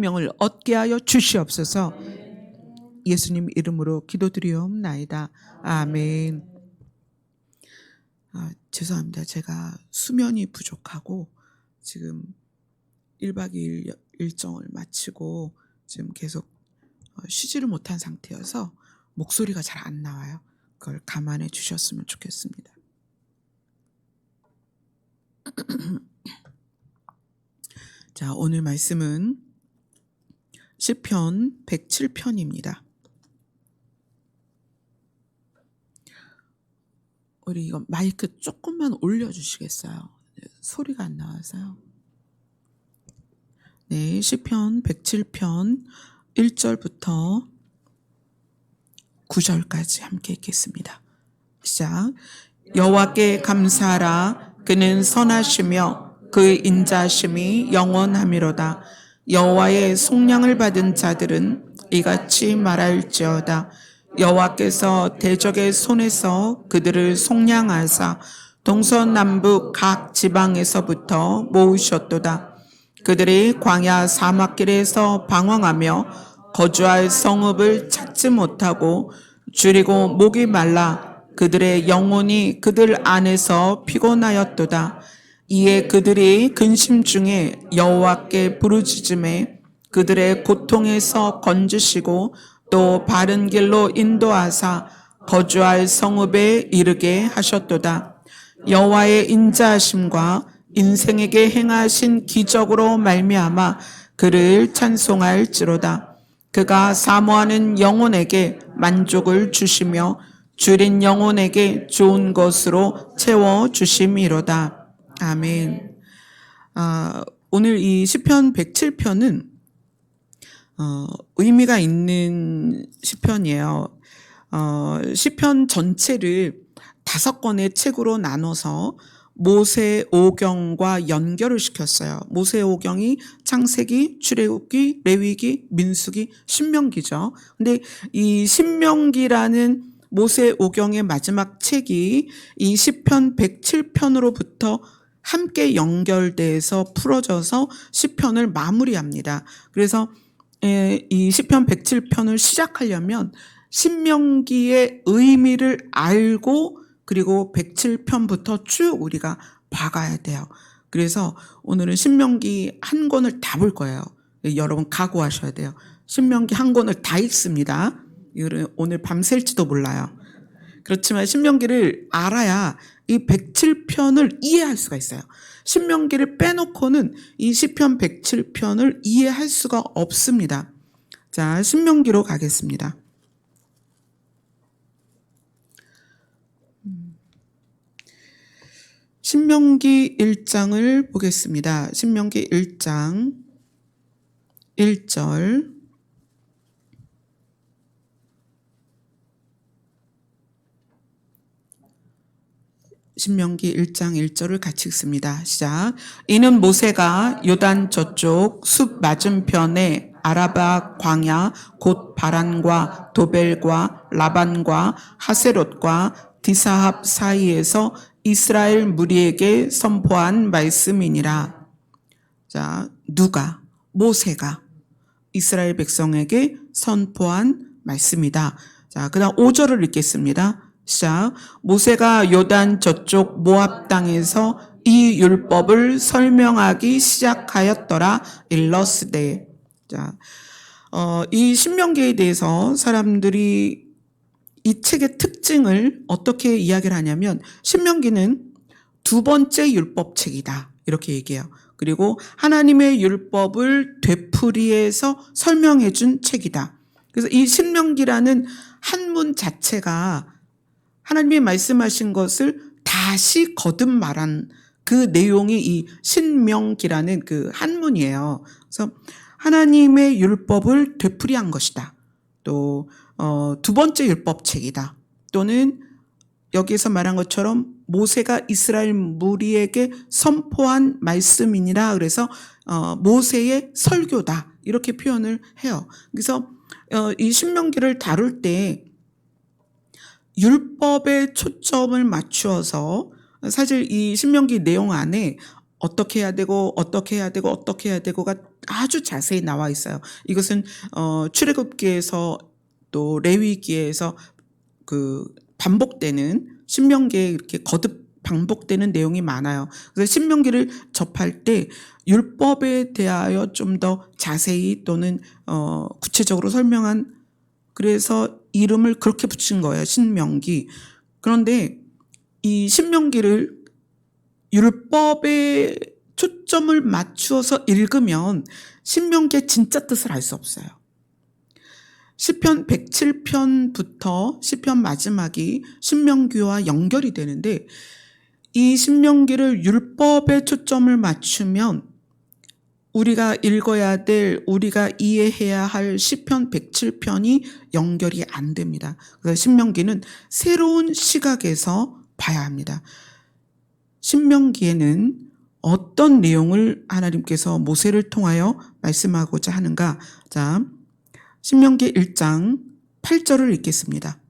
생명을 얻게 하여 주시옵소서. 예수님 이름으로 기도드리옵나이다. 아멘. 죄송합니다. 제가 수면이 부족하고 지금 1박 2일 일정을 마치고 지금 계속 쉬지를 못한 상태여서 목소리가 잘 안 나와요. 그걸 감안해 주셨으면 좋겠습니다. 자, 오늘 말씀은 시편 107편입니다. 우리 이거 마이크 조금만 올려주시겠어요? 소리가 안 나와서요. 네, 시편 107편 1절부터 9절까지 함께 읽겠습니다. 시작. 여호와께 감사하라. 그는 선하시며 그 인자심이 영원하미로다. 여호와의 속량을 받은 자들은 이같이 말할지어다. 여호와께서 대적의 손에서 그들을 속량하사 동서남북 각 지방에서부터 모으셨도다. 그들이 광야 사막길에서 방황하며 거주할 성읍을 찾지 못하고 줄이고 목이 말라 그들의 영혼이 그들 안에서 피곤하였도다. 이에 그들이 근심 중에 여호와께 부르짖음에 그들의 고통에서 건지시고 또 바른 길로 인도하사 거주할 성읍에 이르게 하셨도다. 여호와의 인자하심과 인생에게 행하신 기적으로 말미암아 그를 찬송할지로다. 그가 사모하는 영혼에게 만족을 주시며 줄인 영혼에게 좋은 것으로 채워주심이로다. 아멘. 오늘 이 시편 107편은 의미가 있는 시편이에요. 시편 전체를 5권의 책으로 나눠서 모세오경과 연결을 시켰어요. 모세오경이 창세기, 출애굽기, 레위기, 민수기, 신명기죠. 근데 이 신명기라는 모세오경의 마지막 책이 이 시편 107편으로부터 함께 연결돼서 풀어져서 시편을 마무리합니다. 그래서 이 시편 107편을 시작하려면 신명기의 의미를 알고 그리고 107편부터 쭉 우리가 봐가야 돼요. 그래서 오늘은 신명기 한 권을 다 볼 거예요. 여러분 각오하셔야 돼요. 신명기 한 권을 다 읽습니다. 오늘 밤샐지도 몰라요. 그렇지만 신명기를 알아야 이 107편을 이해할 수가 있어요. 신명기를 빼놓고는 이 시편 107편을 이해할 수가 없습니다. 자, 신명기로 가겠습니다. 신명기 1장을 보겠습니다. 신명기 1장 1절 신명기 1장 1절을 같이 읽습니다. 시작. 이는 모세가 요단 저쪽 숲 맞은편에 아라바 광야 곧 바란과 도벨과 라반과 하세롯과 디사합 사이에서 이스라엘 무리에게 선포한 말씀이니라. 자, 누가? 모세가 이스라엘 백성에게 선포한 말씀이다. 자, 그다음 5절을 읽겠습니다. 시작. 모세가 요단 저쪽 모압 땅에서 이 율법을 설명하기 시작하였더라. 일러스되. 자, 이 신명기에 대해서 사람들이 이 책의 특징을 어떻게 이야기를 하냐면 신명기는 2번째 율법책이다 이렇게 얘기해요. 그리고 하나님의 율법을 되풀이해서 설명해 준 책이다. 그래서 이 신명기라는 한문 자체가 하나님이 말씀하신 것을 다시 거듭 말한 그 내용이 이 신명기라는 그 한문이에요. 그래서 하나님의 율법을 되풀이한 것이다. 또 2번째 율법책이다. 또는 여기에서 말한 것처럼 모세가 이스라엘 무리에게 선포한 말씀이니라. 그래서 모세의 설교다 이렇게 표현을 해요. 그래서 이 신명기를 다룰 때 율법에 초점을 맞추어서 사실 이 신명기 내용 안에 어떻게 해야 되고 어떻게 해야 되고 어떻게 해야 되고가 아주 자세히 나와 있어요. 이것은 출애굽기에서 또 레위기에서 그 반복되는 신명기에 이렇게 거듭 반복되는 내용이 많아요. 그래서 신명기를 접할 때 율법에 대하여 좀 더 자세히 또는 구체적으로 설명한, 그래서 이름을 그렇게 붙인 거예요. 신명기. 그런데 이 신명기를 율법에 초점을 맞추어서 읽으면 신명기의 진짜 뜻을 알 수 없어요. 시편 107편부터 시편 마지막이 신명기와 연결이 되는데, 이 신명기를 율법에 초점을 맞추면 우리가 읽어야 될, 우리가 이해해야 할 시편 107편이 연결이 안 됩니다. 그래서 신명기는 새로운 시각에서 봐야 합니다. 신명기에는 어떤 내용을 하나님께서 모세를 통하여 말씀하고자 하는가? 자, 신명기 1장 8절을 읽겠습니다.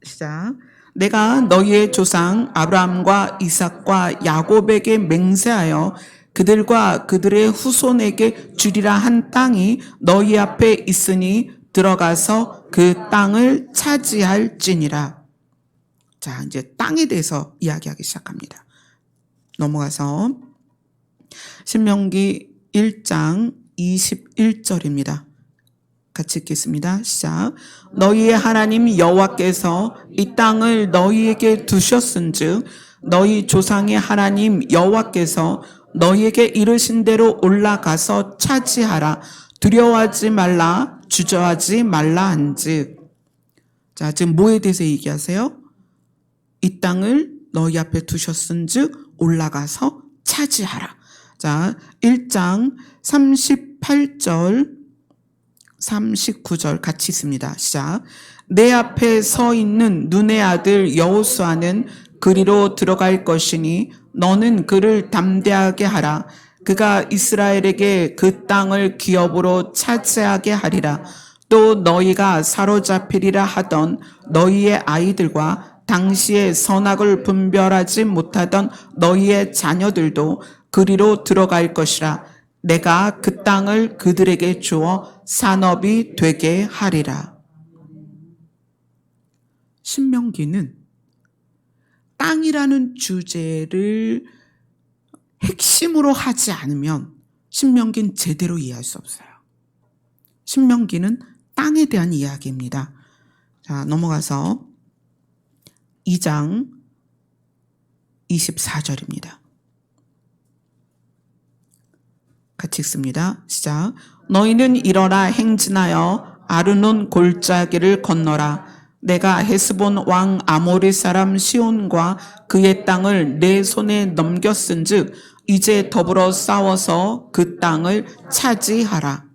시작. 내가 너희의 조상 아브라함과 이삭과 야곱에게 맹세하여 그들과 그들의 후손에게 주리라 한 땅이 너희 앞에 있으니 들어가서 그 땅을 차지할지니라. 자, 이제 땅에 대해서 이야기하기 시작합니다. 넘어가서 신명기 1장 21절입니다. 같이 읽겠습니다. 시작. 너희의 하나님 여호와께서 이 땅을 너희에게 두셨은즉 너희 조상의 하나님 여호와께서 너희에게 이르신 대로 올라가서 차지하라. 두려워하지 말라, 주저하지 말라 한즉. 자, 지금 뭐에 대해서 얘기하세요? 이 땅을 너희 앞에 두셨은즉 올라가서 차지하라. 자, 1장 38절 39절 같이 있습니다. 시작. 내 앞에 서 있는 눈의 아들 여호수아는 그리로 들어갈 것이니 너는 그를 담대하게 하라. 그가 이스라엘에게 그 땅을 기업으로 차지하게 하리라. 또 너희가 사로잡히리라 하던 너희의 아이들과 당시에 선악을 분별하지 못하던 너희의 자녀들도 그리로 들어갈 것이라. 내가 그 땅을 그들에게 주어 산업이 되게 하리라. 신명기는 땅이라는 주제를 핵심으로 하지 않으면 신명기는 제대로 이해할 수 없어요. 신명기는 땅에 대한 이야기입니다. 자, 넘어가서 2장 24절입니다. 같이 읽습니다. 시작. 너희는 일어나 행진하여 아르논 골짜기를 건너라. 내가 헤스본 왕 아모리 사람 시온과 그의 땅을 내 손에 넘겼은즉 이제 더불어 싸워서 그 땅을 차지하라.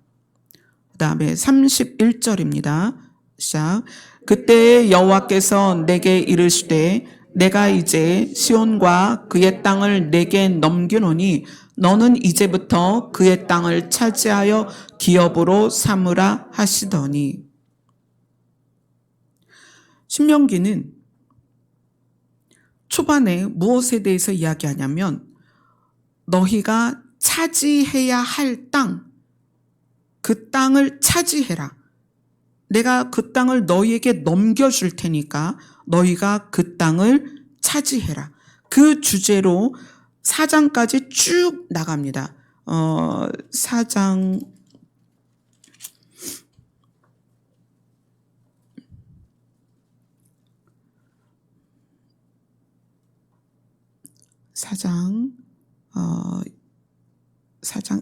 그 다음에 31절입니다. 시작. 그때 여호와께서 내게 이르시되 내가 이제 시온과 그의 땅을 내게 넘기노니 너는 이제부터 그의 땅을 차지하여 기업으로 삼으라 하시더니. 신명기는 초반에 무엇에 대해서 이야기하냐면 너희가 차지해야 할 땅, 그 땅을 차지해라. 내가 그 땅을 너희에게 넘겨줄 테니까 너희가 그 땅을 차지해라. 그 주제로 4장까지 쭉 나갑니다. 4장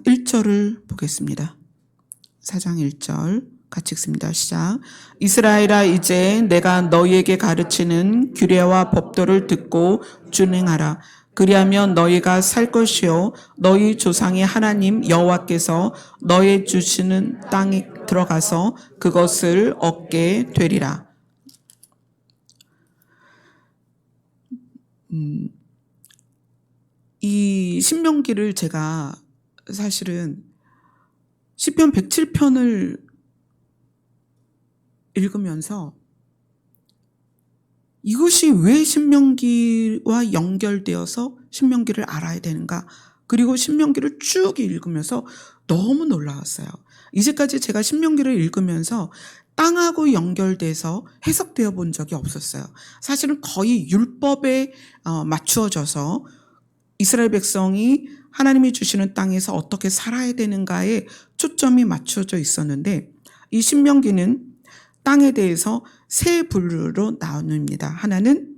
1절을 보겠습니다. 4장 1절 같이 읽습니다. 시작. 이스라엘아 이제 내가 너희에게 가르치는 규례와 법도를 듣고 준행하라. 그리하면 너희가 살 것이요 너희 조상의 하나님 여호와께서 너희 주시는 땅에 들어가서 그것을 얻게 되리라. 이 신명기를 제가 사실은 시편 107편을 읽으면서 이것이 왜 신명기와 연결되어서 신명기를 알아야 되는가? 그리고 신명기를 쭉 읽으면서 너무 놀라웠어요. 이제까지 제가 신명기를 읽으면서 땅하고 연결돼서 해석되어 본 적이 없었어요. 사실은 거의 율법에 맞추어져서 이스라엘 백성이 하나님이 주시는 땅에서 어떻게 살아야 되는가에 초점이 맞춰져 있었는데, 이 신명기는 땅에 대해서 세 분류로 나눕니다. 하나는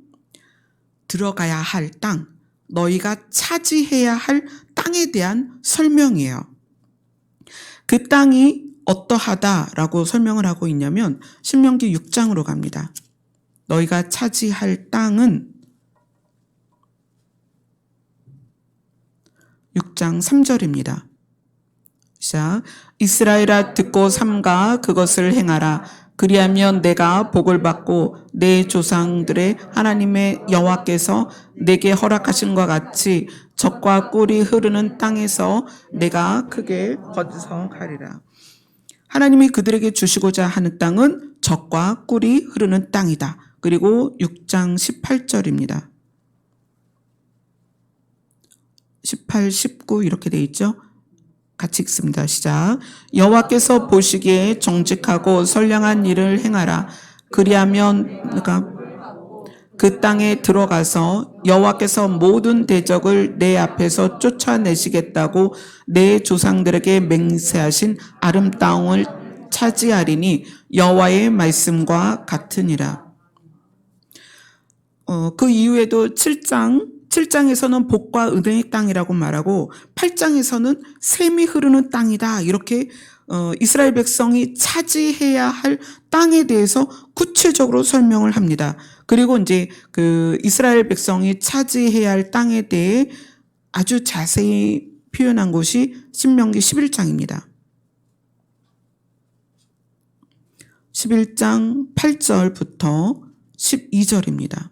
들어가야 할 땅, 너희가 차지해야 할 땅에 대한 설명이에요. 그 땅이 어떠하다라고 설명을 하고 있냐면 신명기 6장으로 갑니다. 너희가 차지할 땅은 6장 3절입니다. 시작. 이스라엘아 듣고 삼가 그것을 행하라. 그리하면 내가 복을 받고 내 조상들의 하나님의 여호와께서 내게 허락하신 것 같이 젖과 꿀이 흐르는 땅에서 내가 크게 번성하리라. 하나님이 그들에게 주시고자 하는 땅은 젖과 꿀이 흐르는 땅이다. 그리고 6장 18절입니다. 18, 19 이렇게 돼 있죠. 같이 읽습니다. 시작. 여호와께서 보시기에 정직하고 선량한 일을 행하라. 그리하면 그 땅에 들어가서 여호와께서 모든 대적을 내 앞에서 쫓아내시겠다고 내 조상들에게 맹세하신 아름다움을 차지하리니 여호와의 말씀과 같으니라. 그 이후에도 7장에서는 복과 은혜의 땅이라고 말하고 8장에서는 샘이 흐르는 땅이다. 이렇게 이스라엘 백성이 차지해야 할 땅에 대해서 구체적으로 설명을 합니다. 그리고 이제 그 이스라엘 백성이 차지해야 할 땅에 대해 아주 자세히 표현한 곳이 신명기 11장입니다. 11장 8절부터 12절입니다.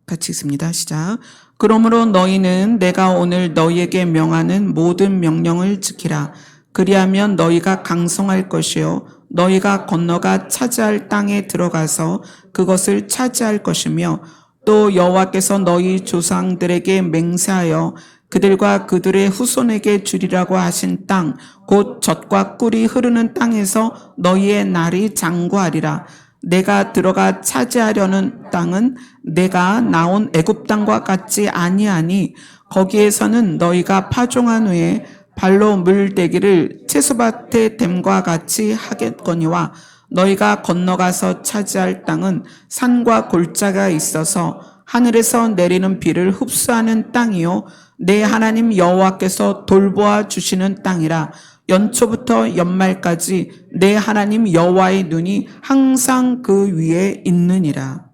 같이 읽습니다. 시작. 그러므로 너희는 내가 오늘 너희에게 명하는 모든 명령을 지키라. 그리하면 너희가 강성할 것이요 너희가 건너가 차지할 땅에 들어가서 그것을 차지할 것이며 또 여호와께서 너희 조상들에게 맹세하여 그들과 그들의 후손에게 주리라고 하신 땅 곧 젖과 꿀이 흐르는 땅에서 너희의 날이 장구하리라. 내가 들어가 차지하려는 땅은 내가 나온 애굽 땅과 같지 아니하니 거기에서는 너희가 파종한 후에 발로 물대기를 채소밭에 댐과 같이 하겠거니와 너희가 건너가서 차지할 땅은 산과 골짜기가 있어서 하늘에서 내리는 비를 흡수하는 땅이요 내 하나님 여호와께서 돌보아 주시는 땅이라. 연초부터 연말까지 내 하나님 여호와의 눈이 항상 그 위에 있느니라.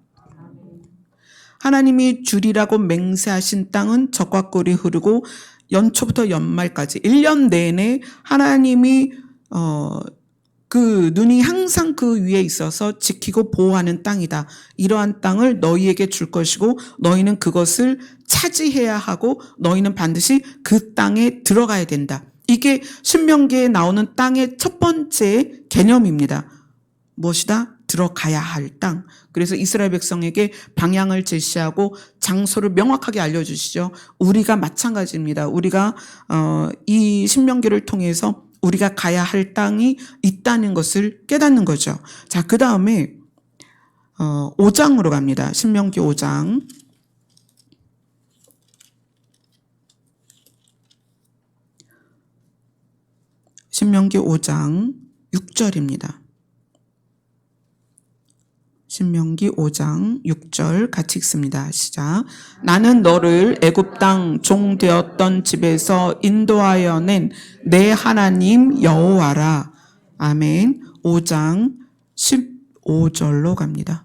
하나님이 주리라고 맹세하신 땅은 젖과 꿀이 흐르고 연초부터 연말까지 1년 내내 하나님이 그 눈이 항상 그 위에 있어서 지키고 보호하는 땅이다. 이러한 땅을 너희에게 줄 것이고 너희는 그것을 차지해야 하고 너희는 반드시 그 땅에 들어가야 된다. 이게 신명기에 나오는 땅의 첫 번째 개념입니다. 무엇이다? 들어가야 할 땅. 그래서 이스라엘 백성에게 방향을 제시하고 장소를 명확하게 알려주시죠. 우리가 마찬가지입니다. 우리가 이 신명기를 통해서 우리가 가야 할 땅이 있다는 것을 깨닫는 거죠. 자, 그 다음에 5장으로 갑니다. 신명기 5장. 신명기 5장 6절입니다. 신명기 5장 6절 같이 읽습니다. 시작. 나는 너를 애굽 땅 종 되었던 집에서 인도하여 낸 내 하나님 여호와라. 아멘. 5장 15절로 갑니다.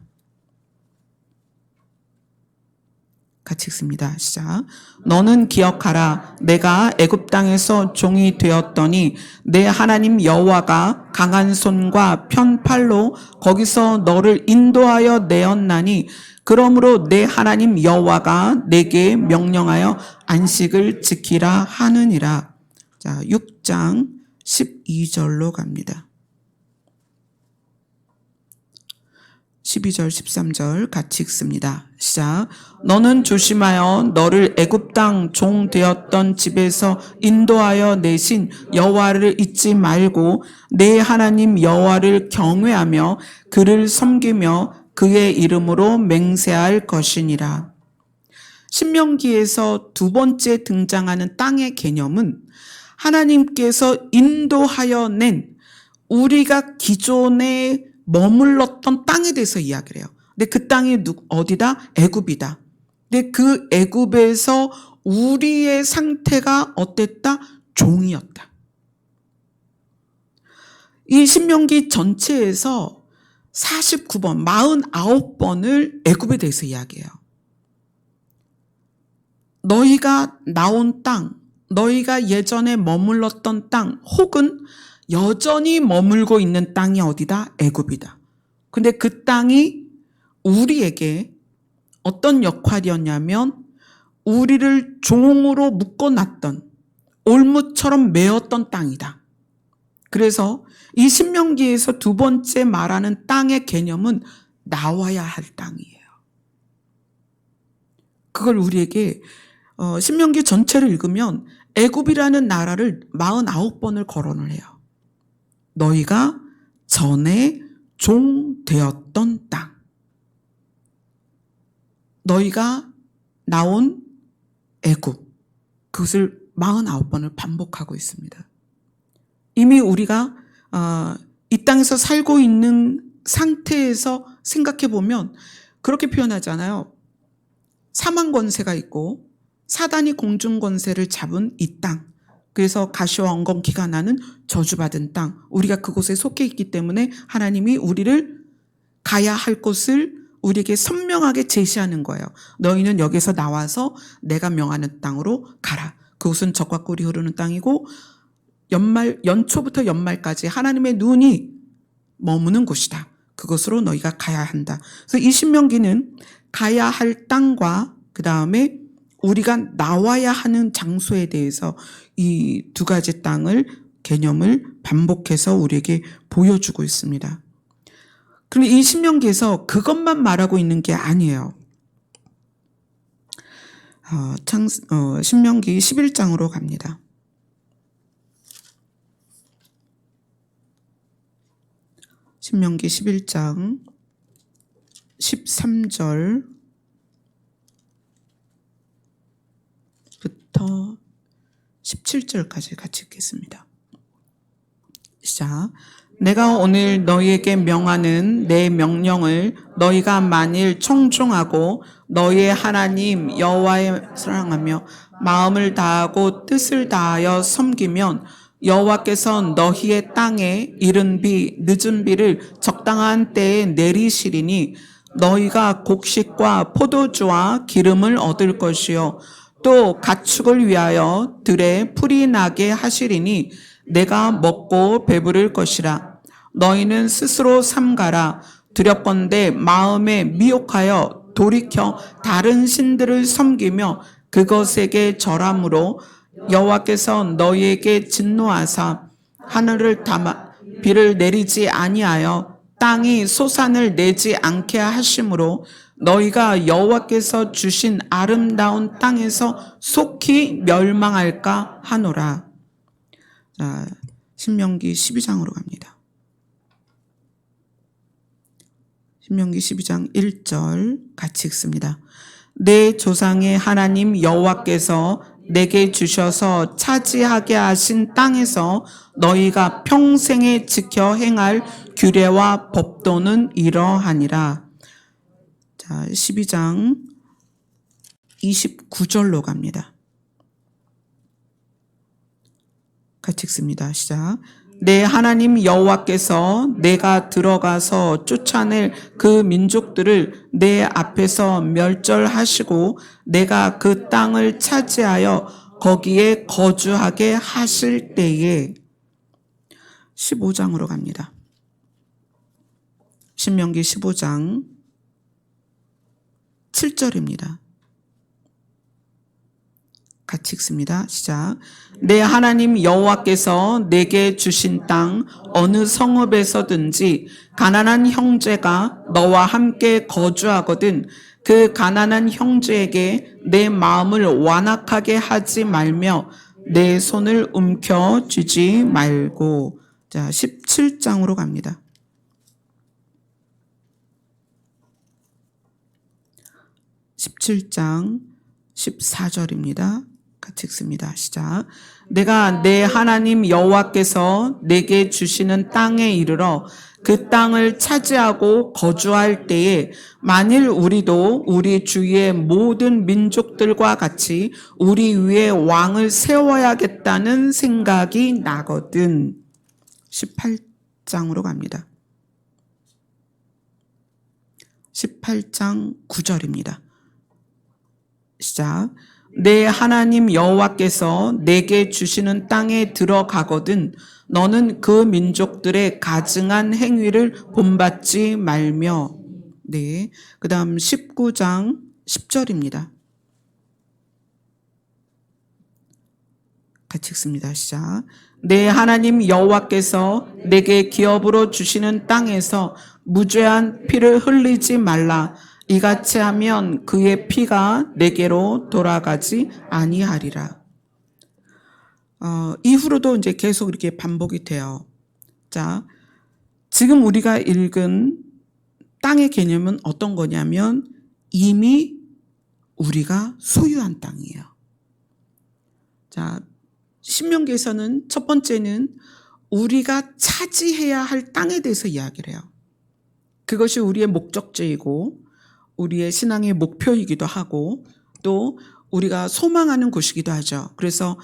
같이 읽습니다. 시작. 너는 기억하라. 내가 애굽 땅에서 종이 되었더니 내 하나님 여호와가 강한 손과 편팔로 거기서 너를 인도하여 내었나니 그러므로 내 하나님 여호와가 내게 명령하여 안식을 지키라 하느니라. 자, 6장 12절로 갑니다. 12절 13절 같이 읽습니다. 시작. 너는 조심하여 너를 애굽 땅 종 되었던 집에서 인도하여 내신 여호와를 잊지 말고 내 하나님 여호와를 경외하며 그를 섬기며 그의 이름으로 맹세할 것이니라. 신명기에서 두 번째 등장하는 땅의 개념은 하나님께서 인도하여 낸 우리가 기존에 머물렀던 땅에 대해서 이야기를 해요. 근데 그 땅이 어디다? 애굽이다. 근데 그 애굽에서 우리의 상태가 어땠다? 종이었다. 이 신명기 전체에서 49번, 49번을 애굽에 대해서 이야기해요. 너희가 나온 땅, 너희가 예전에 머물렀던 땅, 혹은 여전히 머물고 있는 땅이 어디다? 애굽이다. 근데 그 땅이 우리에게 어떤 역할이었냐면 우리를 종으로 묶어놨던, 올무처럼 메었던 땅이다. 그래서 이 신명기에서 두 번째 말하는 땅의 개념은 나와야 할 땅이에요. 그걸 우리에게 신명기 전체를 읽으면 애굽이라는 나라를 49번을 거론을 해요. 너희가 전에 종 되었던 땅. 너희가 나온 애굽. 그것을 49번을 반복하고 있습니다. 이미 우리가 이 땅에서 살고 있는 상태에서 생각해 보면 그렇게 표현하잖아요. 사망 권세가 있고 사단이 공중 권세를 잡은 이 땅. 그래서 가시와 엉겅퀴가 나는 저주받은 땅. 우리가 그곳에 속해 있기 때문에 하나님이 우리를 가야 할 곳을 우리에게 선명하게 제시하는 거예요. 너희는 여기서 나와서 내가 명하는 땅으로 가라. 그곳은 젖과 꿀이 흐르는 땅이고 연초부터 연말까지 하나님의 눈이 머무는 곳이다. 그곳으로 너희가 가야 한다. 그래서 이 신명기는 가야 할 땅과 그 다음에 우리가 나와야 하는 장소에 대해서 이 두 가지 땅을 개념을 반복해서 우리에게 보여주고 있습니다. 그런데 이 신명기에서 그것만 말하고 있는 게 아니에요. 신명기 11장으로 갑니다. 신명기 11장 13절부터 17절까지 같이 읽겠습니다. 시작. 내가 오늘 너희에게 명하는 내 명령을 너희가 만일 청종하고 너희의 하나님 여호와를 사랑하며 마음을 다하고 뜻을 다하여 섬기면 여호와께서 너희의 땅에 이른 비 늦은 비를 적당한 때에 내리시리니 너희가 곡식과 포도주와 기름을 얻을 것이요 또 가축을 위하여 들에 풀이 나게 하시리니 내가 먹고 배부를 것이라. 너희는 스스로 삼가라. 두렵건대 마음에 미혹하여 돌이켜 다른 신들을 섬기며 그것에게 절함으로 여호와께서 너희에게 진노하사 하늘을 담아 비를 내리지 아니하여 땅이 소산을 내지 않게 하심으로 너희가 여호와께서 주신 아름다운 땅에서 속히 멸망할까 하노라. 자, 신명기 12장으로 갑니다. 신명기 12장 1절 같이 읽습니다. 내 조상의 하나님 여호와께서 내게 주셔서 차지하게 하신 땅에서 너희가 평생에 지켜 행할 규례와 법도는 이러하니라. 자, 12장 29절로 갑니다. 같이 읽습니다. 시작. 내 하나님 여호와께서 내가 들어가서 쫓아낼 그 민족들을 내 앞에서 멸절하시고 내가 그 땅을 차지하여 거기에 거주하게 하실 때에 15장으로 갑니다. 신명기 15장 7절입니다. 같이 읽습니다. 시작. 내 하나님 여호와께서 내게 주신 땅 어느 성읍에서든지 가난한 형제가 너와 함께 거주하거든 그 가난한 형제에게 내 마음을 완악하게 하지 말며 내 손을 움켜쥐지 말고. 자, 17장으로 갑니다. 17장 14절입니다. 같이 읽습니다. 시작. 내가 내 하나님 여호와께서 내게 주시는 땅에 이르러 그 땅을 차지하고 거주할 때에 만일 우리도 우리 주위의 모든 민족들과 같이 우리 위에 왕을 세워야겠다는 생각이 나거든. 18장으로 갑니다. 18장 9절입니다. 시작. 내 하나님 여호와께서 내게 주시는 땅에 들어가거든 너는 그 민족들의 가증한 행위를 본받지 말며. 네. 그 다음 19장 10절입니다. 같이 읽습니다. 시작. 내 하나님 여호와께서 내게 기업으로 주시는 땅에서 무죄한 피를 흘리지 말라. 이같이 하면 그의 피가 내게로 돌아가지 아니하리라. 이후로도 이제 계속 이렇게 반복이 돼요. 자, 지금 우리가 읽은 땅의 개념은 어떤 거냐면 이미 우리가 소유한 땅이에요. 자, 신명기에서는 첫 번째는 우리가 차지해야 할 땅에 대해서 이야기를 해요. 그것이 우리의 목적지이고 우리의 신앙의 목표이기도 하고 또 우리가 소망하는 곳이기도 하죠. 그래서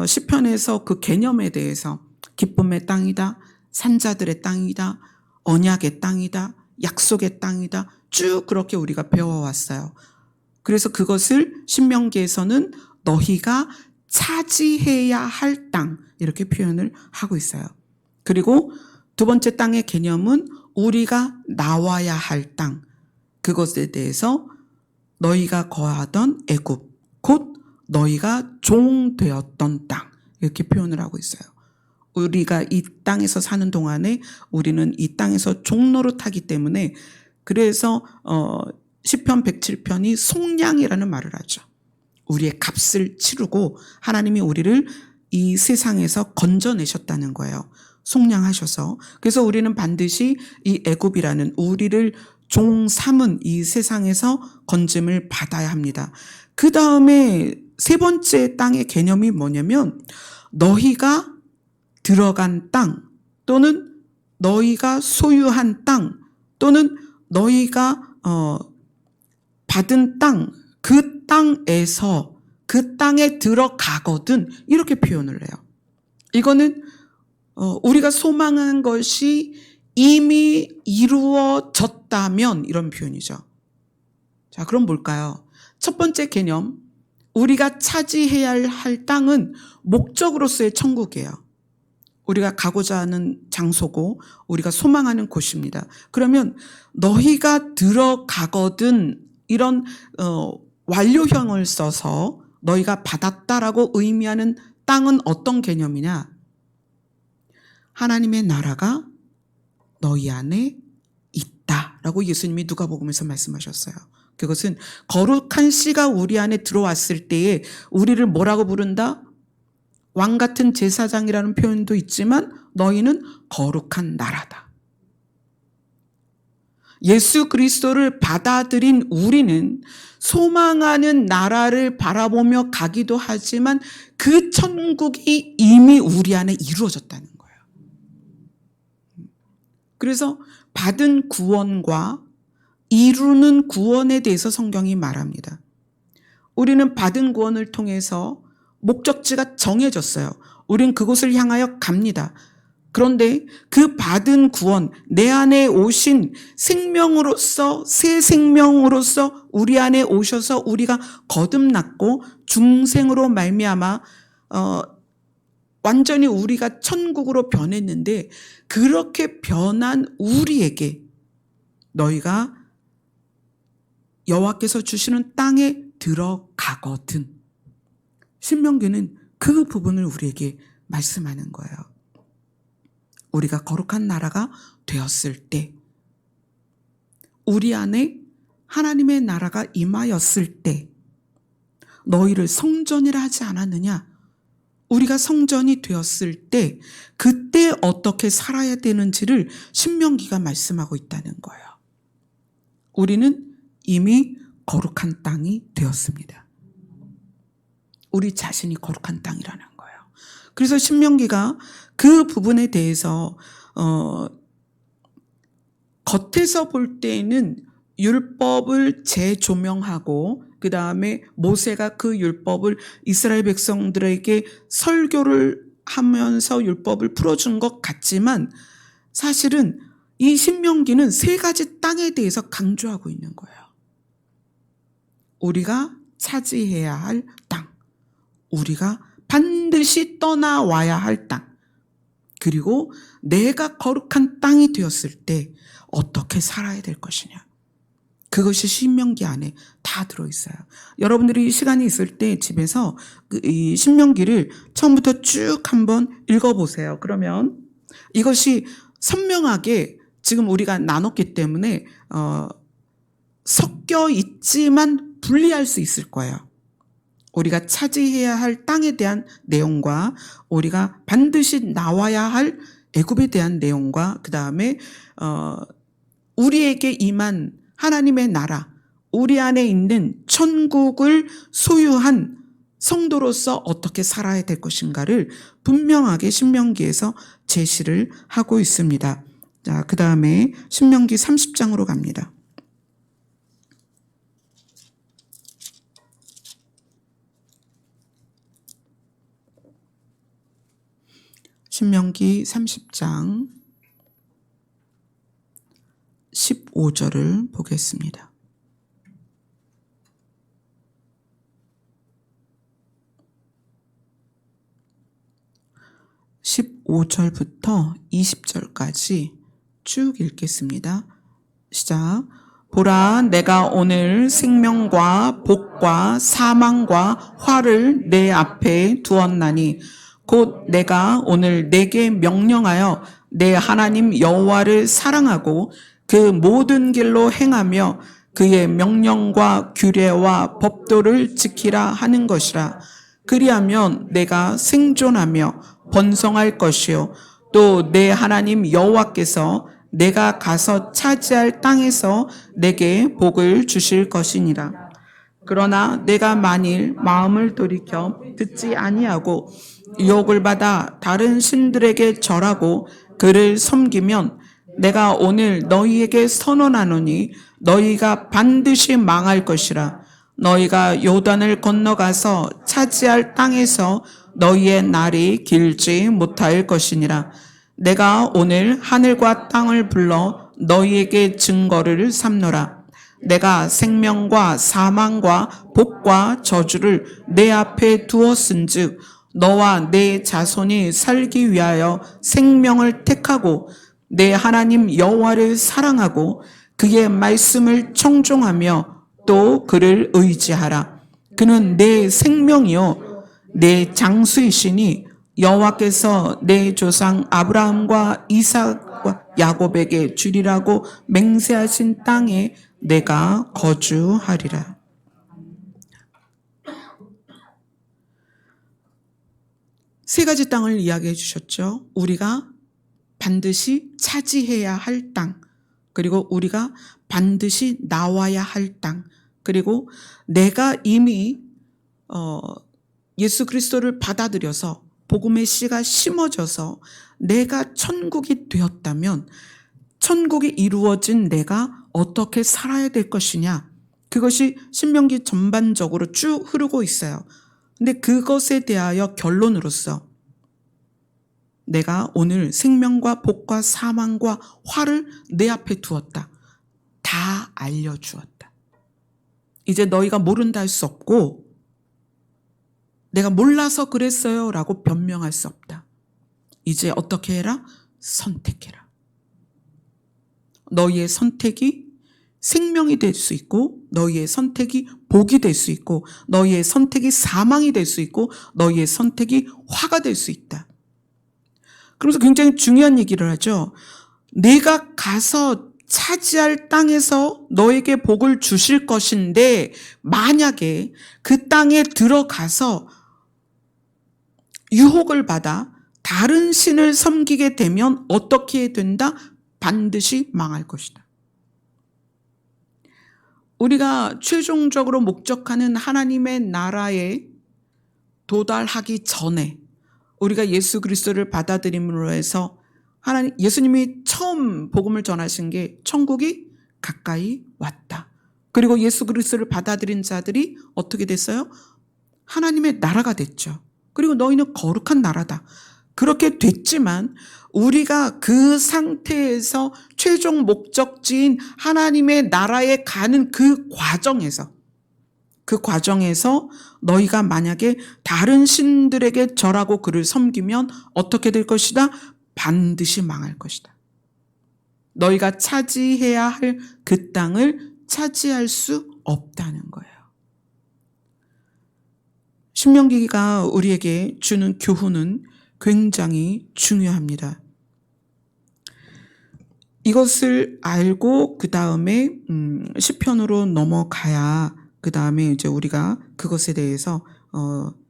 시편에서 그 개념에 대해서 기쁨의 땅이다, 산자들의 땅이다, 언약의 땅이다, 약속의 땅이다, 쭉 그렇게 우리가 배워왔어요. 그래서 그것을 신명기에서는 너희가 차지해야 할 땅 이렇게 표현을 하고 있어요. 그리고 두 번째 땅의 개념은 우리가 나와야 할 땅, 그것에 대해서 너희가 거하던 애굽, 곧 너희가 종 되었던 땅 이렇게 표현을 하고 있어요. 우리가 이 땅에서 사는 동안에 우리는 이 땅에서 종노릇하기 때문에 그래서 시편 107편이 속량이라는 말을 하죠. 우리의 값을 치르고 하나님이 우리를 이 세상에서 건져내셨다는 거예요. 속량하셔서. 그래서 우리는 반드시 이 애굽이라는 우리를 종 삼은 이 세상에서 건짐을 받아야 합니다. 그 다음에 세 번째 땅의 개념이 뭐냐면 너희가 들어간 땅 또는 너희가 소유한 땅 또는 너희가 받은 땅, 그 땅에서 그 땅에 들어가거든 이렇게 표현을 해요. 이거는 우리가 소망한 것이 이미 이루어졌다면 이런 표현이죠. 자, 그럼 뭘까요? 첫 번째 개념, 우리가 차지해야 할 땅은 목적으로서의 천국이에요. 우리가 가고자 하는 장소고 우리가 소망하는 곳입니다. 그러면 너희가 들어가거든 이런 완료형을 써서 너희가 받았다라고 의미하는 땅은 어떤 개념이냐? 하나님의 나라가 너희 안에 있다라고 예수님이 누가복음에서 말씀하셨어요. 그것은 거룩한 씨가 우리 안에 들어왔을 때에 우리를 뭐라고 부른다? 왕 같은 제사장이라는 표현도 있지만 너희는 거룩한 나라다. 예수 그리스도를 받아들인 우리는 소망하는 나라를 바라보며 가기도 하지만 그 천국이 이미 우리 안에 이루어졌다는 거예요. 그래서 받은 구원과 이루는 구원에 대해서 성경이 말합니다. 우리는 받은 구원을 통해서 목적지가 정해졌어요. 우린 그곳을 향하여 갑니다. 그런데 그 받은 구원, 내 안에 오신 생명으로서 새 생명으로서 우리 안에 오셔서 우리가 거듭났고 중생으로 말미암아 완전히 우리가 천국으로 변했는데 그렇게 변한 우리에게 너희가 여호와께서 주시는 땅에 들어가거든. 신명기는 그 부분을 우리에게 말씀하는 거예요. 우리가 거룩한 나라가 되었을 때, 우리 안에 하나님의 나라가 임하였을 때 너희를 성전이라 하지 않았느냐? 우리가 성전이 되었을 때 그때 어떻게 살아야 되는지를 신명기가 말씀하고 있다는 거예요. 우리는 이미 거룩한 땅이 되었습니다. 우리 자신이 거룩한 땅이라는 거예요. 그래서 신명기가 그 부분에 대해서 겉에서 볼 때에는 율법을 재조명하고 그 다음에 모세가 그 율법을 이스라엘 백성들에게 설교를 하면서 율법을 풀어준 것 같지만 사실은 이 신명기는 세 가지 땅에 대해서 강조하고 있는 거예요. 우리가 차지해야 할 땅, 우리가 반드시 떠나와야 할 땅, 그리고 내가 거룩한 땅이 되었을 때 어떻게 살아야 될 것이냐. 그것이 신명기 안에 다 들어있어요. 여러분들이 시간이 있을 때 집에서 이 신명기를 처음부터 쭉 한번 읽어보세요. 그러면 이것이 선명하게 지금 우리가 나눴기 때문에 섞여 있지만 분리할 수 있을 거예요. 우리가 차지해야 할 땅에 대한 내용과 우리가 반드시 나와야 할 애굽에 대한 내용과 그 다음에 우리에게 임한 하나님의 나라, 우리 안에 있는 천국을 소유한 성도로서 어떻게 살아야 될 것인가를 분명하게 신명기에서 제시를 하고 있습니다. 자, 그 다음에 신명기 30장으로 갑니다. 신명기 30장 15절을 보겠습니다. (15절부터) (20절까지) 쭉 읽겠습니다. 시작. 보라, 내가 오늘 생명과 복과 사망과 화를 내 앞에 두었나니 곧 내가 오늘 내게 명령하여 내 하나님 여호와를 사랑하고 그 모든 길로 행하며 그의 명령과 규례와 법도를 지키라 하는 것이라. 그리하면 내가 생존하며 번성할 것이요 또 내 하나님 여호와께서 내가 가서 차지할 땅에서 내게 복을 주실 것이니라. 그러나 내가 만일 마음을 돌이켜 듣지 아니하고 유혹을 받아 다른 신들에게 절하고 그를 섬기면 내가 오늘 너희에게 선언하노니 너희가 반드시 망할 것이라. 너희가 요단을 건너가서 차지할 땅에서 너희의 날이 길지 못할 것이니라. 내가 오늘 하늘과 땅을 불러 너희에게 증거를 삼노라. 내가 생명과 사망과 복과 저주를 내 앞에 두었은즉 너와 내 자손이 살기 위하여 생명을 택하고 내 하나님 여호와를 사랑하고 그의 말씀을 청종하며 또 그를 의지하라. 그는 내 생명이요 내 장수이시니 여호와께서 내 조상 아브라함과 이삭과 야곱에게 주리라고 맹세하신 땅에 내가 거주하리라. 세 가지 땅을 이야기해 주셨죠. 우리가 반드시 차지해야 할 땅, 그리고 우리가 반드시 나와야 할 땅, 그리고 내가 이미 예수 그리스도를 받아들여서 복음의 씨가 심어져서 내가 천국이 되었다면 천국이 이루어진 내가 어떻게 살아야 될 것이냐, 그것이 신명기 전반적으로 쭉 흐르고 있어요. 근데 그것에 대하여 결론으로서 내가 오늘 생명과 복과 사망과 화를 내 앞에 두었다. 다 알려주었다. 이제 너희가 모른다 할 수 없고 내가 몰라서 그랬어요 라고 변명할 수 없다. 이제 어떻게 해라? 선택해라. 너희의 선택이 생명이 될 수 있고, 너희의 선택이 복이 될 수 있고, 너희의 선택이 사망이 될 수 있고, 너희의 선택이 화가 될 수 있다. 그래서 굉장히 중요한 얘기를 하죠. 내가 가서 차지할 땅에서 너에게 복을 주실 것인데, 만약에 그 땅에 들어가서 유혹을 받아 다른 신을 섬기게 되면 어떻게 된다? 반드시 망할 것이다. 우리가 최종적으로 목적하는 하나님의 나라에 도달하기 전에 우리가 예수 그리스도를 받아들임으로 해서 예수님이 처음 복음을 전하신 게 천국이 가까이 왔다. 그리고 예수 그리스도를 받아들인 자들이 어떻게 됐어요? 하나님의 나라가 됐죠. 그리고 너희는 거룩한 나라다. 그렇게 됐지만 우리가 그 상태에서 최종 목적지인 하나님의 나라에 가는 그 과정에서 너희가 만약에 다른 신들에게 절하고 그를 섬기면 어떻게 될 것이다? 반드시 망할 것이다. 너희가 차지해야 할 그 땅을 차지할 수 없다는 거예요. 신명기가 우리에게 주는 교훈은 굉장히 중요합니다. 이것을 알고 그 다음에 시편으로 넘어가야 그 다음에 이제 우리가 그것에 대해서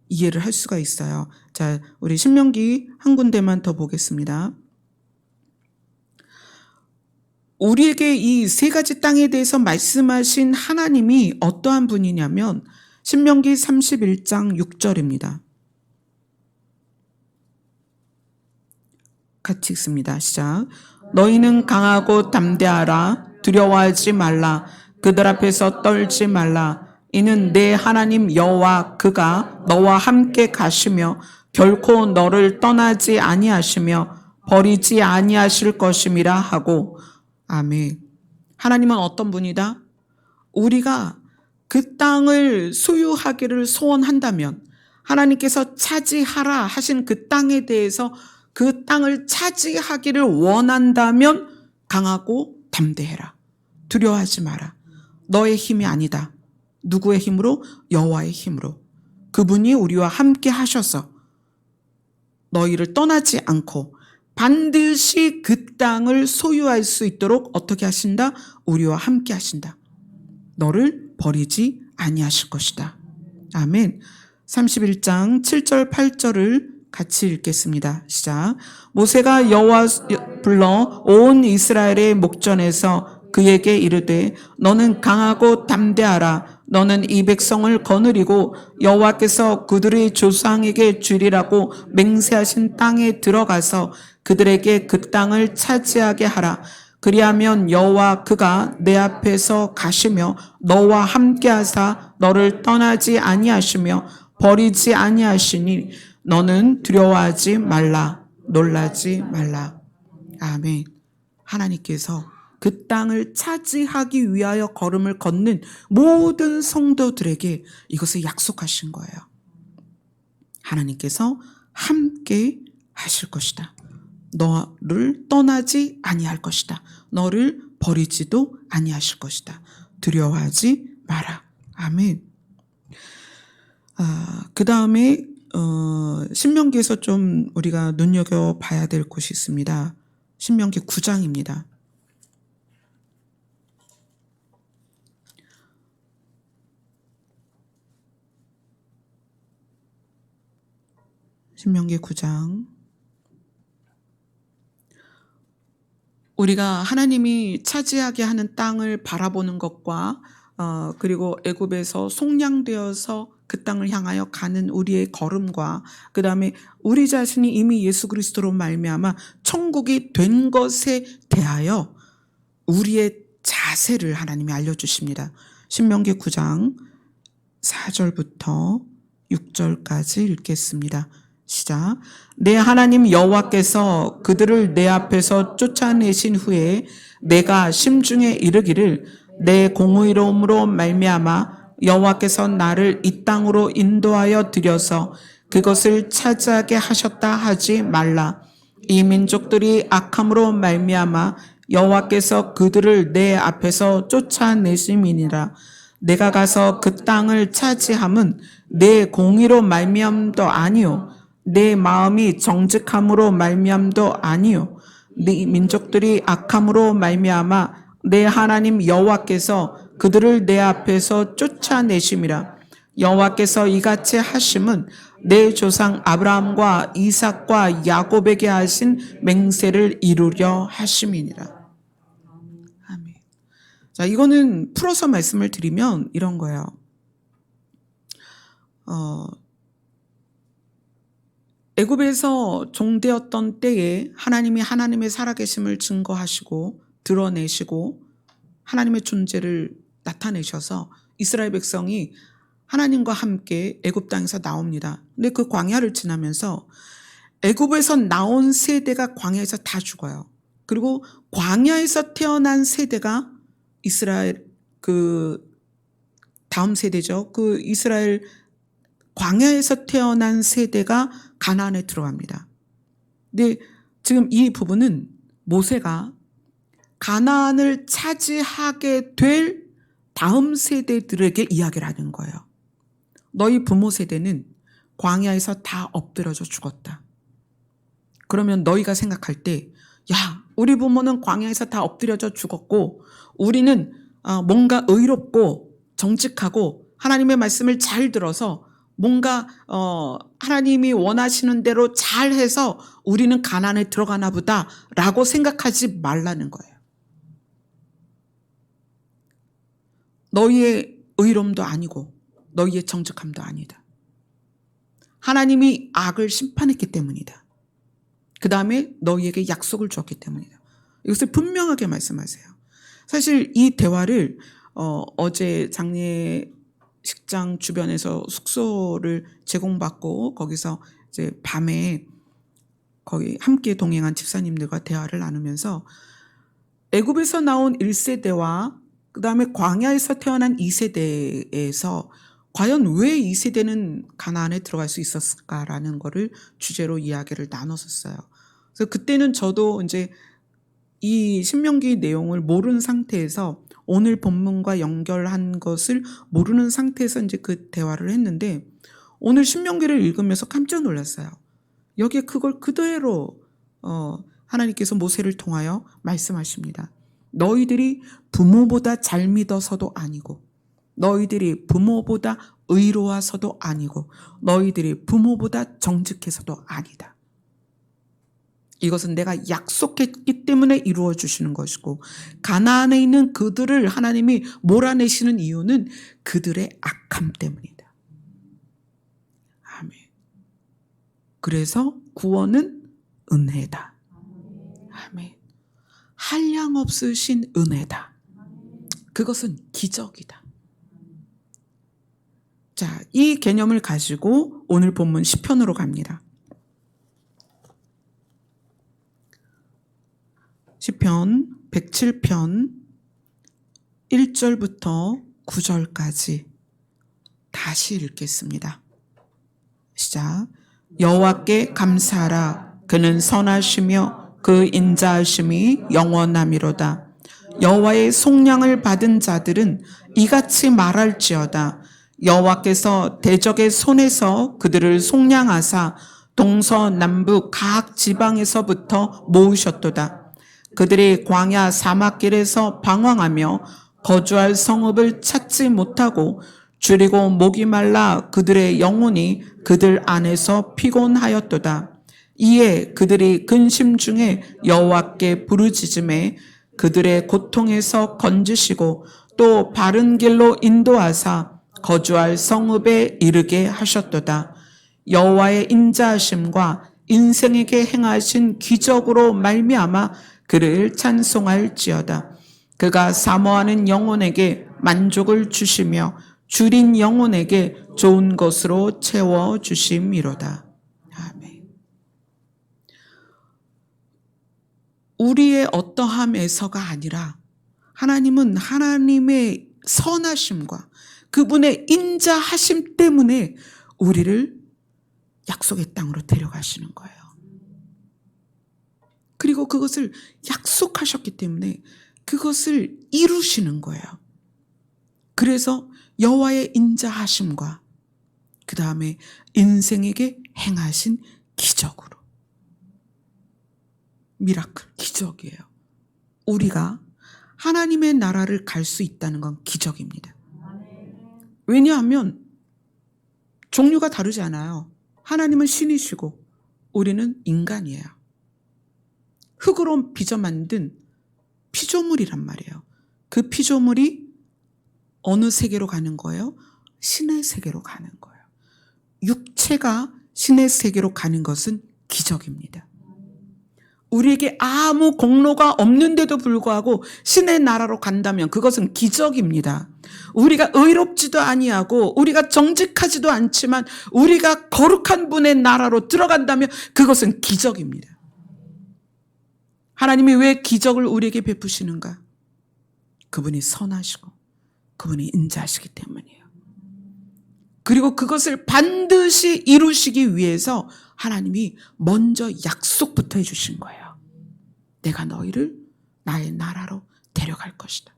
이해를 할 수가 있어요. 자, 우리 신명기 한 군데만 더 보겠습니다. 우리에게 이 세 가지 땅에 대해서 말씀하신 하나님이 어떠한 분이냐면 신명기 31장 6절입니다. 같이 읽습니다. 시작. 너희는 강하고 담대하라. 두려워하지 말라. 그들 앞에서 떨지 말라. 이는 내 하나님 여호와 그가 너와 함께 가시며 결코 너를 떠나지 아니하시며 버리지 아니하실 것임이라 하고. 아멘. 하나님은 어떤 분이다? 우리가 그 땅을 소유하기를 소원한다면, 하나님께서 차지하라 하신 그 땅에 대해서 그 땅을 차지하기를 원한다면 강하고 담대해라. 두려워하지 마라. 너의 힘이 아니다. 누구의 힘으로? 여호와의 힘으로. 그분이 우리와 함께 하셔서 너희를 떠나지 않고 반드시 그 땅을 소유할 수 있도록 어떻게 하신다? 우리와 함께 하신다. 너를 버리지 아니하실 것이다. 아멘. 31장 7절 8절을 같이 읽겠습니다. 시작. 모세가 여호와 불러 온 이스라엘의 목전에서 그에게 이르되 너는 강하고 담대하라. 너는 이 백성을 거느리고 여호와께서 그들의 조상에게 주리라고 맹세하신 땅에 들어가서 그들에게 그 땅을 차지하게 하라. 그리하면 여호와 그가 내 앞에서 가시며 너와 함께하사 너를 떠나지 아니하시며 버리지 아니하시니 너는 두려워하지 말라. 놀라지 말라. 아멘. 하나님께서 그 땅을 차지하기 위하여 걸음을 걷는 모든 성도들에게 이것을 약속하신 거예요. 하나님께서 함께 하실 것이다. 너를 떠나지 아니할 것이다. 너를 버리지도 아니하실 것이다. 두려워하지 마라. 아멘. 그 다음에 신명기에서 좀 우리가 눈여겨봐야 될 곳이 있습니다. 신명기 9장입니다. 신명기 9장. 우리가 하나님이 차지하게 하는 땅을 바라보는 것과 그리고 애굽에서 속량되어서 그 땅을 향하여 가는 우리의 걸음과 그 다음에 우리 자신이 이미 예수 그리스도로 말미암아 천국이 된 것에 대하여 우리의 자세를 하나님이 알려주십니다. 신명기 9장 4절부터 6절까지 읽겠습니다. 시작. 내 하나님 여호와께서 그들을 내 앞에서 쫓아내신 후에 내가 심중에 이르기를 내 공의로움으로 말미암아 여호와께서 나를 이 땅으로 인도하여 들여서 그것을 차지하게 하셨다 하지 말라. 이 민족들이 악함으로 말미암아 여호와께서 그들을 내 앞에서 쫓아내심이니라. 내가 가서 그 땅을 차지함은 내 공의로 말미암도 아니요 내 마음이 정직함으로 말미암도 아니요 네 민족들이 악함으로 말미암아 내 하나님 여호와께서 그들을 내 앞에서 쫓아내심이라. 여호와께서 이같이 하심은 내 조상 아브라함과 이삭과 야곱에게 하신 맹세를 이루려 하심이니라. 아멘. 자, 이거는 풀어서 말씀을 드리면 이런 거예요. 애굽에서 종되었던 때에 하나님이 하나님의 살아계심을 증거하시고 드러내시고 하나님의 존재를 나타내셔서 이스라엘 백성이 하나님과 함께 애굽 땅에서 나옵니다. 근데 그 광야를 지나면서 애굽에서 나온 세대가 광야에서 다 죽어요. 그리고 광야에서 태어난 세대가 이스라엘 그 다음 세대죠. 그 이스라엘 광야에서 태어난 세대가 가나안에 들어갑니다. 근데 지금 이 부분은 모세가 가나안을 차지하게 될 다음 세대들에게 이야기를 하는 거예요. 너희 부모 세대는 광야에서 다 엎드려져 죽었다. 그러면 너희가 생각할 때, 야, 우리 부모는 광야에서 다 엎드려져 죽었고 우리는 뭔가 의롭고 정직하고 하나님의 말씀을 잘 들어서 뭔가 하나님이 원하시는 대로 잘해서 우리는 가나안에 들어가나 보다라고 생각하지 말라는 거예요. 너희의 의로움도 아니고 너희의 정직함도 아니다. 하나님이 악을 심판했기 때문이다. 그 다음에 너희에게 약속을 주었기 때문이다. 이것을 분명하게 말씀하세요. 사실 이 대화를 어제 장례식장 주변에서 숙소를 제공받고 거기서 이제 밤에 거기 함께 동행한 집사님들과 대화를 나누면서 애굽에서 나온 1세대와 그 다음에 광야에서 태어난 2세대에서 과연 왜 2세대는 가나안에 들어갈 수 있었을까라는 거를 주제로 이야기를 나눴었어요. 그래서 그때는 저도 이제 이 신명기 내용을 모르는 상태에서 오늘 본문과 연결한 것을 모르는 상태에서 이제 그 대화를 했는데 오늘 신명기를 읽으면서 깜짝 놀랐어요. 여기에 그걸 그대로 하나님께서 모세를 통하여 말씀하십니다. 너희들이 부모보다 잘 믿어서도 아니고 너희들이 부모보다 의로워서도 아니고 너희들이 부모보다 정직해서도 아니다. 이것은 내가 약속했기 때문에 이루어 주시는 것이고 가나안에 있는 그들을 하나님이 몰아내시는 이유는 그들의 악함 때문이다. 아멘. 그래서 구원은 은혜다. 아멘. 한량없으신 은혜다. 그것은 기적이다. 자, 이 개념을 가지고 오늘 본문 시편으로 갑니다. 시편 107편 1절부터 9절까지 다시 읽겠습니다. 시작. 여호와께 감사하라. 그는 선하시며 그 인자하심이 영원하미로다. 여호와의 속량을 받은 자들은 이같이 말할지어다. 여호와께서 대적의 손에서 그들을 속량하사 동서남북 각 지방에서부터 모으셨도다. 그들이 광야 사막길에서 방황하며 거주할 성읍을 찾지 못하고 줄이고 목이 말라 그들의 영혼이 그들 안에서 피곤하였도다. 이에 그들이 근심 중에 여호와께 부르짖음에 그들의 고통에서 건지시고 또 바른 길로 인도하사 거주할 성읍에 이르게 하셨도다. 여호와의 인자하심과 인생에게 행하신 기적으로 말미암아 그를 찬송할지어다. 그가 사모하는 영혼에게 만족을 주시며 줄인 영혼에게 좋은 것으로 채워주심이로다. 아멘. 우리의 어떠함에서가 아니라 하나님은 하나님의 선하심과 그분의 인자하심 때문에 우리를 약속의 땅으로 데려가시는 거예요. 그리고 그것을 약속하셨기 때문에 그것을 이루시는 거예요. 그래서 여호와의 인자하심과 그 다음에 인생에게 행하신 기적으로, 미라클, 기적이에요. 우리가 하나님의 나라를 갈 수 있다는 건 기적입니다. 왜냐하면 종류가 다르지 않아요. 하나님은 신이시고 우리는 인간이에요. 흙으로 빚어 만든 피조물이란 말이에요. 그 피조물이 어느 세계로 가는 거예요? 신의 세계로 가는 거예요. 육체가 신의 세계로 가는 것은 기적입니다. 우리에게 아무 공로가 없는데도 불구하고 신의 나라로 간다면 그것은 기적입니다. 우리가 의롭지도 아니하고 우리가 정직하지도 않지만 우리가 거룩한 분의 나라로 들어간다면 그것은 기적입니다. 하나님이 왜 기적을 우리에게 베푸시는가? 그분이 선하시고 그분이 인자하시기 때문이에요. 그리고 그것을 반드시 이루시기 위해서 하나님이 먼저 약속부터 해주신 거예요. 내가 너희를 나의 나라로 데려갈 것이다.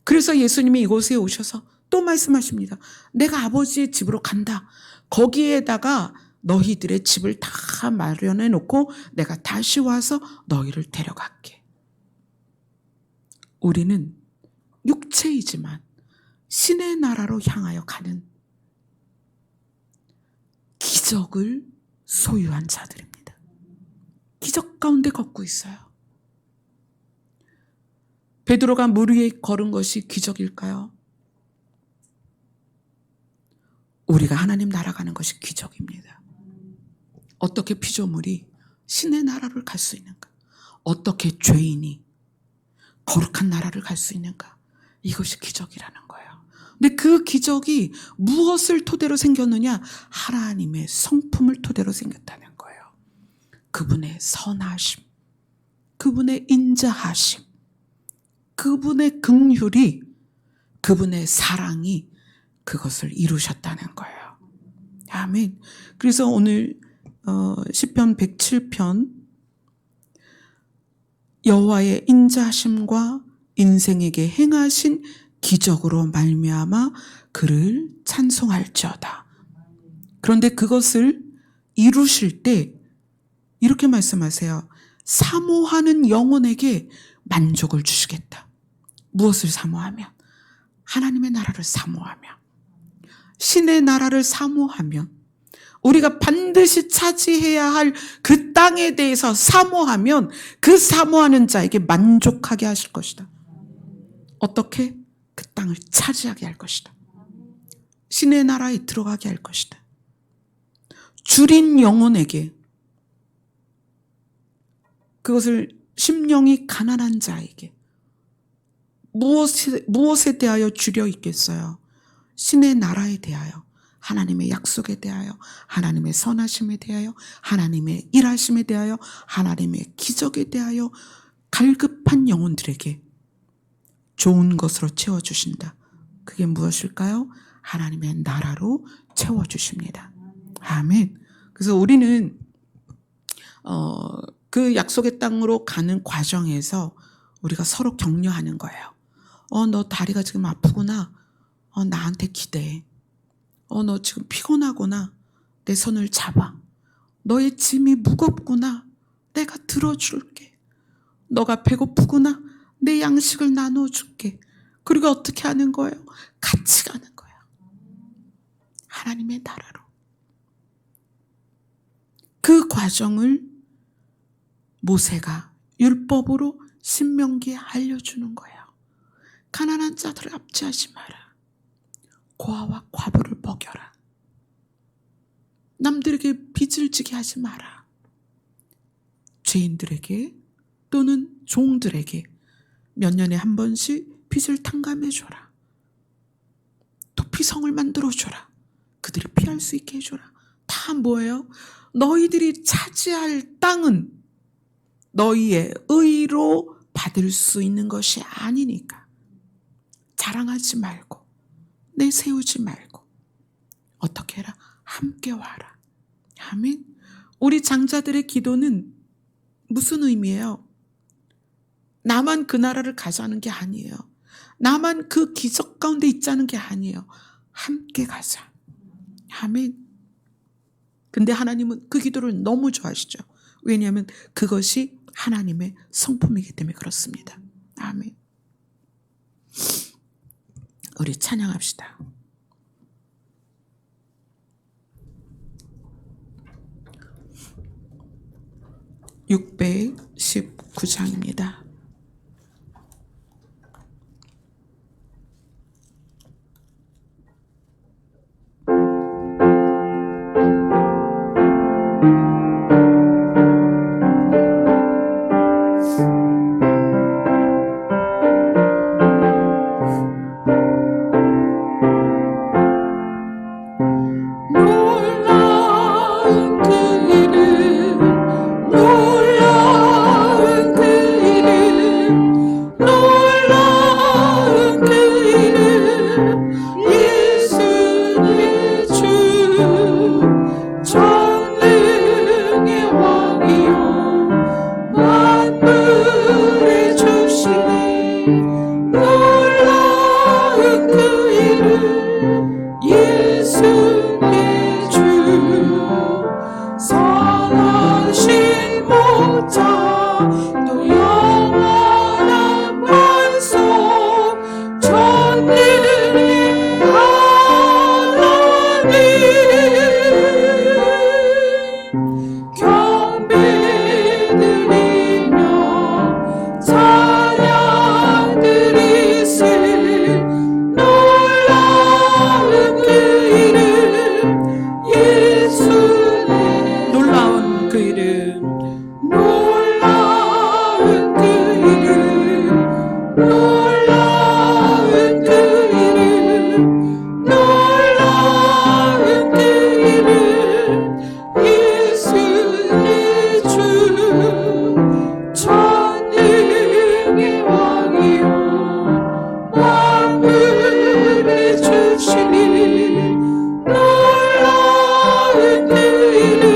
그래서 예수님이 이곳에 오셔서 또 말씀하십니다. 내가 아버지의 집으로 간다. 거기에다가 너희들의 집을 다 마련해 놓고 내가 다시 와서 너희를 데려갈게. 우리는 육체이지만 신의 나라로 향하여 가는 기적을 소유한 자들입니다. 기적 가운데 걷고 있어요. 베드로가 물 위에 걸은 것이 기적일까요? 우리가 하나님 나라 가는 것이 기적입니다. 어떻게 피조물이 신의 나라를 갈 수 있는가? 어떻게 죄인이 거룩한 나라를 갈 수 있는가? 이것이 기적이라는 거예요. 근데 그 기적이 무엇을 토대로 생겼느냐? 하나님의 성품을 토대로 생겼다는 거예요. 그분의 선하심, 그분의 인자하심, 그분의 긍휼이, 그분의 사랑이 그것을 이루셨다는 거예요. 아멘. 그래서 오늘 시편 107편 여호와의 인자하심과 인생에게 행하신 기적으로 말미암아 그를 찬송할지어다. 그런데 그것을 이루실 때 이렇게 말씀하세요. 사모하는 영혼에게 만족을 주시겠다. 무엇을 사모하면? 하나님의 나라를 사모하며, 신의 나라를 사모하면, 우리가 반드시 차지해야 할 그 땅에 대해서 사모하면 그 사모하는 자에게 만족하게 하실 것이다. 어떻게? 그 땅을 차지하게 할 것이다. 신의 나라에 들어가게 할 것이다. 줄인 영혼에게, 그것을 심령이 가난한 자에게 무엇에 대하여 줄여 있겠어요? 신의 나라에 대하여, 하나님의 약속에 대하여, 하나님의 선하심에 대하여, 하나님의 일하심에 대하여, 하나님의 기적에 대하여 갈급한 영혼들에게 좋은 것으로 채워주신다. 그게 무엇일까요? 하나님의 나라로 채워주십니다. 아멘. 그래서 우리는 그 약속의 땅으로 가는 과정에서 우리가 서로 격려하는 거예요. 너 다리가 지금 아프구나. 나한테 기대해. 너 지금 피곤하구나. 내 손을 잡아. 너의 짐이 무겁구나. 내가 들어줄게. 너가 배고프구나. 내 양식을 나눠줄게. 그리고 어떻게 하는 거예요? 같이 가는 거예요. 하나님의 나라로. 그 과정을 모세가 율법으로 신명기에 알려주는 거예요. 가난한 자들을 압제하지 마라. 고아와 과부를 먹여라. 남들에게 빚을 지게 하지 마라. 죄인들에게 또는 종들에게 몇 년에 한 번씩 빚을 탕감해줘라. 도피성을 만들어줘라. 그들이 피할 수 있게 해줘라. 다 뭐예요? 너희들이 차지할 땅은 너희의 의로 받을 수 있는 것이 아니니까 자랑하지 말고 내세우지 말고 어떻게 해라? 함께 와라. 아멘. 우리 장자들의 기도는 무슨 의미예요? 나만 그 나라를 가자는 게 아니에요. 나만 그 기적 가운데 있자는 게 아니에요. 함께 가자. 아멘. 근데 하나님은 그 기도를 너무 좋아하시죠. 왜냐하면 그것이 하나님의 성품이기 때문에 그렇습니다. 아멘. 우리 찬양합시다. 619장입니다. 놀라운 그 이름, 놀라운 그 이름, 놀라운 그 이름, 예수의 주, 전능의 왕이요 만물의 주시니, 놀라운 그 이름, 예수의 주, 선하신 목자, 또 영원한 반석, 전능의 하나님, 경배드리며 찬양 드리세, 놀라운 그 이름, 예수의 놀라운 그 이름, 놀라운 그 이름, 놀라운 그 이름, 놀라운 그 이름, 예수의 주, 전능의 왕이요 만물의 주시니, 놀라운 그 이름,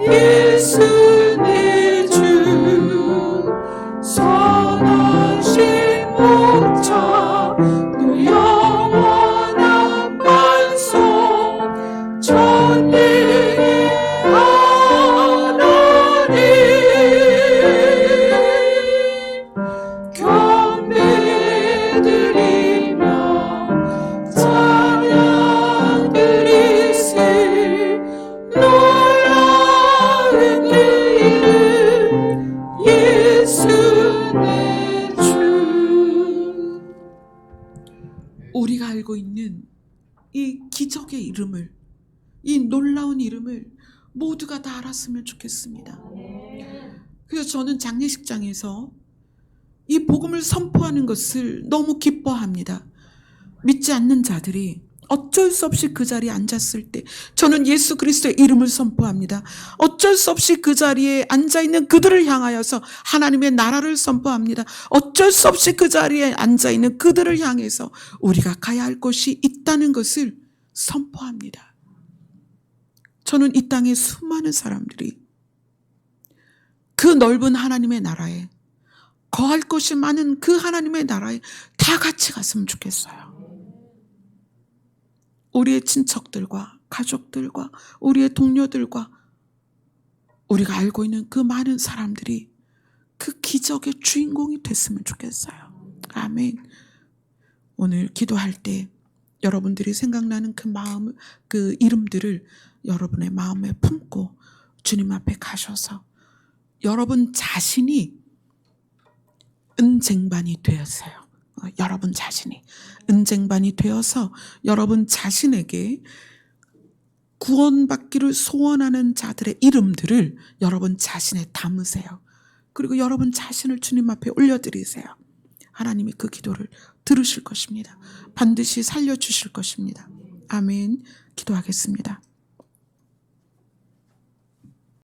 예수의 주, 선하신 목자, 또 영원한 반석, 전능의 하나님, 경배드리며 찬양 드리세, 놀라운 그 이름, 예수의 주. 우리가 알고 있는 이 기적의 이름을, 이 놀라운 이름을 모두가 다 알았으면 좋겠습니다. 그래서 저는 장례식장에서 이 복음을 선포하는 것을 너무 기뻐합니다. 믿지 않는 자들이 어쩔 수 없이 그 자리에 앉았을 때 저는 예수 그리스도의 이름을 선포합니다. 어쩔 수 없이 그 자리에 앉아있는 그들을 향하여서 하나님의 나라를 선포합니다. 어쩔 수 없이 그 자리에 앉아있는 그들을 향해서 우리가 가야 할 곳이 있다는 것을 선포합니다. 저는 이 땅의 수많은 사람들이 그 넓은 하나님의 나라에, 거할 곳이 많은 그 하나님의 나라에 다 같이 갔으면 좋겠어요. 우리의 친척들과 가족들과 우리의 동료들과 우리가 알고 있는 그 많은 사람들이 그 기적의 주인공이 됐으면 좋겠어요. 아멘. 오늘 기도할 때 여러분들이 생각나는 그 마음, 그 이름들을 여러분의 마음에 품고 주님 앞에 가셔서 여러분 자신이 은쟁반이 되었어요. 여러분 자신이 은쟁반이 되어서 여러분 자신에게 구원받기를 소원하는 자들의 이름들을 여러분 자신에 담으세요. 그리고 여러분 자신을 주님 앞에 올려드리세요. 하나님이 그 기도를 들으실 것입니다. 반드시 살려주실 것입니다. 아멘. 기도하겠습니다.